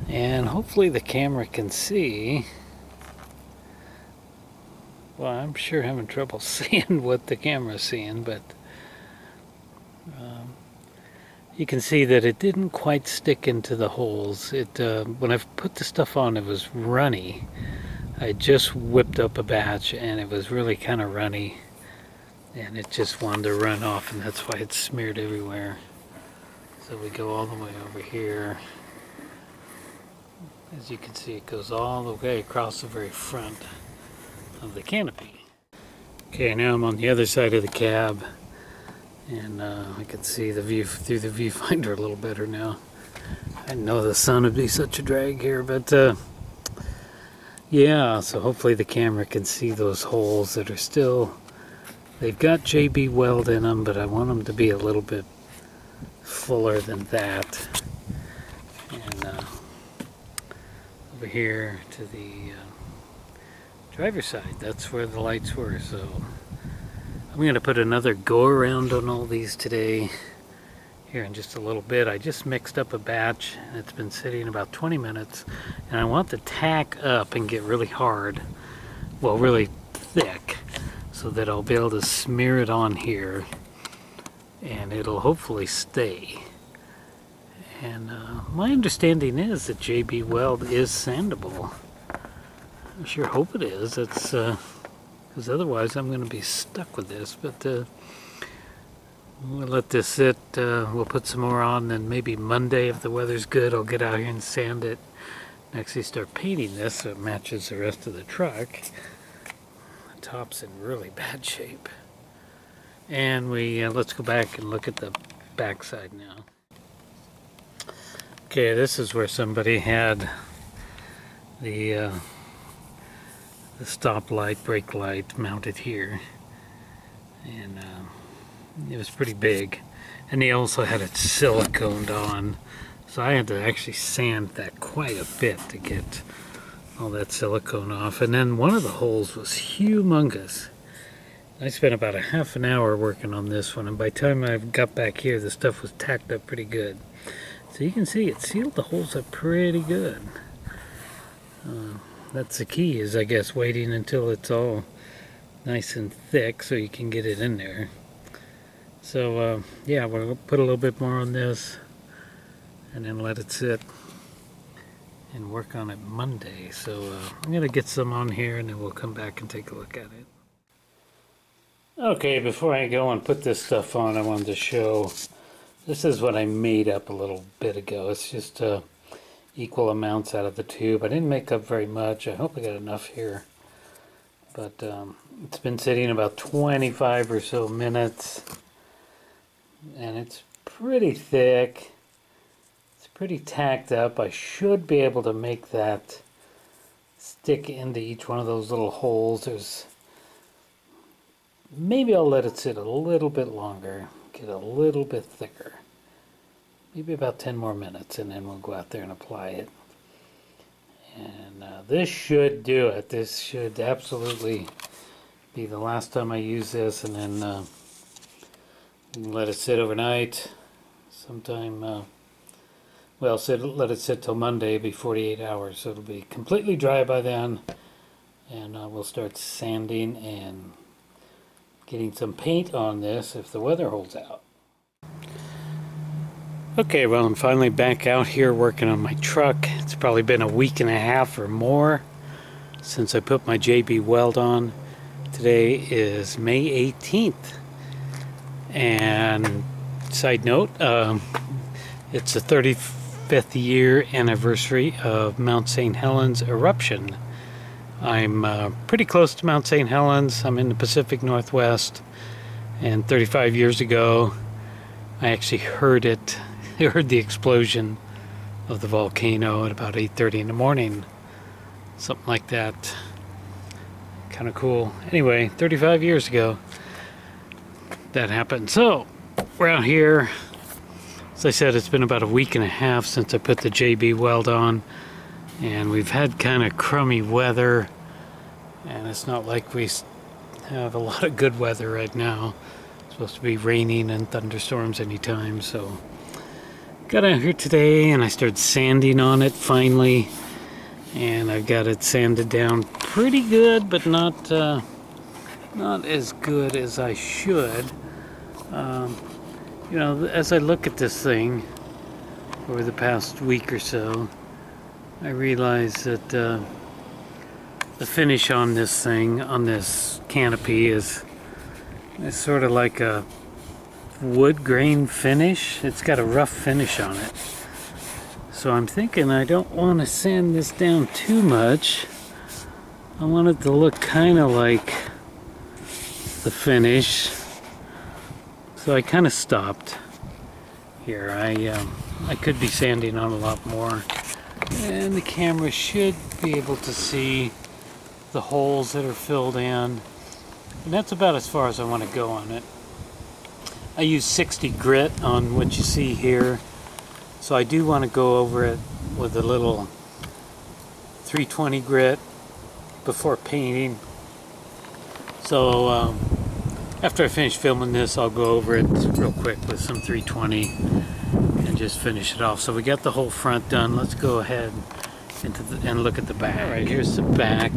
And hopefully the camera can see. Well, I'm sure having trouble seeing what the camera's seeing, but you can see that it didn't quite stick into the holes. When I put the stuff on, it was runny. I just whipped up a batch and it was really kind of runny, and it just wanted to run off, and that's why it's smeared everywhere. So we go all the way over here. As you can see, it goes all the way across the very front of the canopy. Okay, now I'm on the other side of the cab, and I can see the view through the viewfinder a little better now. I know the sun would be such a drag here, but yeah, so hopefully the camera can see those holes that are still, they've got JB Weld in them, but I want them to be a little bit fuller than that. And over here to the driver's side, that's where the lights were. So I'm going to put another go around on all these today here in just a little bit. I just mixed up a batch, and it's been sitting about 20 minutes, and I want the tack up and get really hard, well, really thick, so that I'll be able to smear it on here and it'll hopefully stay. And my understanding is that JB Weld is sandable. I sure hope it is. It's because otherwise I'm going to be stuck with this. But we'll let this sit. We'll put some more on, and maybe Monday, if the weather's good, I'll get out here and sand it and actually start painting this so it matches the rest of the truck. The top's in really bad shape. And let's go back and look at the back side now. Okay, this is where somebody had the stop light, brake light mounted here, and it was pretty big, and they also had it siliconed on, so I had to actually sand that quite a bit to get all that silicone off. And then one of the holes was humongous. I spent about a half an hour working on this one, and by the time I got back here, the stuff was tacked up pretty good. So you can see it sealed the holes up pretty good. That's the key, is I guess waiting until it's all nice and thick so you can get it in there. So yeah, we'll put a little bit more on this and then let it sit and work on it Monday. So I'm going to get some on here, and then we'll come back and take a look at it. Okay, before I go and put this stuff on, I wanted to show, this is what I made up a little bit ago. It's just equal amounts out of the tube. I didn't make up very much. I hope I got enough here. But it's been sitting about 25 or so minutes. And it's pretty thick. It's pretty tacked up. I should be able to make that stick into each one of those little holes. Maybe I'll let it sit a little bit longer, get a little bit thicker. Maybe about 10 more minutes, and then we'll go out there and apply it. And this should do it. This should absolutely be the last time I use this, and then let it sit overnight. Sometime, well, let it sit till Monday, be 48 hours, so it'll be completely dry by then. And we'll start sanding and getting some paint on this if the weather holds out. Okay, well, I'm finally back out here working on my truck. It's probably been a week and a half or more since I put my JB Weld on. Today is May 18th. And side note, it's the 35th year anniversary of Mount St. Helens eruption. I'm pretty close to Mount St. Helens. I'm in the Pacific Northwest, and 35 years ago I actually heard it. I heard the explosion of the volcano at about 8:30 in the morning, something like that. Kind of cool. Anyway, 35 years ago that happened. So we're out here. As I said, it's been about a week and a half since I put the JB Weld on. And we've had kind of crummy weather, and it's not like we have a lot of good weather right now. It's supposed to be raining and thunderstorms anytime, so Got out here today and I started sanding on it finally, and I've got it sanded down pretty good, but not as good as I should. You know, as I look at this thing over the past week or so, I realize that the finish on this thing, on this canopy, is sort of like a wood grain finish. It's got a rough finish on it. So I'm thinking I don't want to sand this down too much. I want it to look kind of like the finish. So I kind of stopped here. I could be sanding on a lot more. And the camera should be able to see the holes that are filled in. And that's about as far as I want to go on it. I use 60 grit on what you see here. So I do want to go over it with a little 320 grit before painting. So after I finish filming this, I'll go over it real quick with some 320 and just finish it off. So we got the whole front done. Let's go ahead and look at the back. All right, here's the back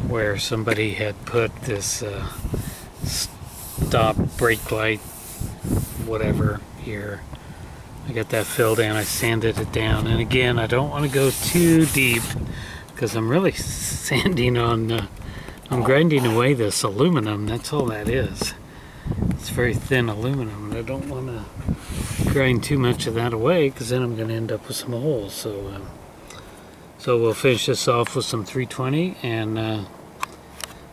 where somebody had put this stop brake light, whatever, here. I got that filled in. I sanded it down, and again, I don't want to go too deep because I'm really sanding on. I'm grinding away this aluminum. That's all that is. It's very thin aluminum, and I don't want to grind too much of that away because then I'm going to end up with some holes. So we'll finish this off with some 320 and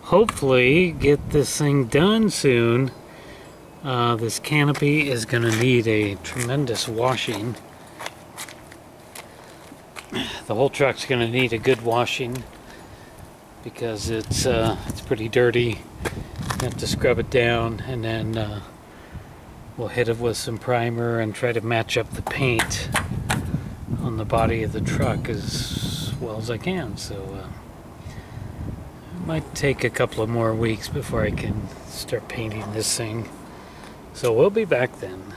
hopefully get this thing done soon. This canopy is going to need a tremendous washing. The whole truck's going to need a good washing because it's pretty dirty. You have to scrub it down, and then we'll hit it with some primer and try to match up the paint on the body of the truck as well as I can. So it might take a couple of more weeks before I can start painting this thing. So we'll be back then.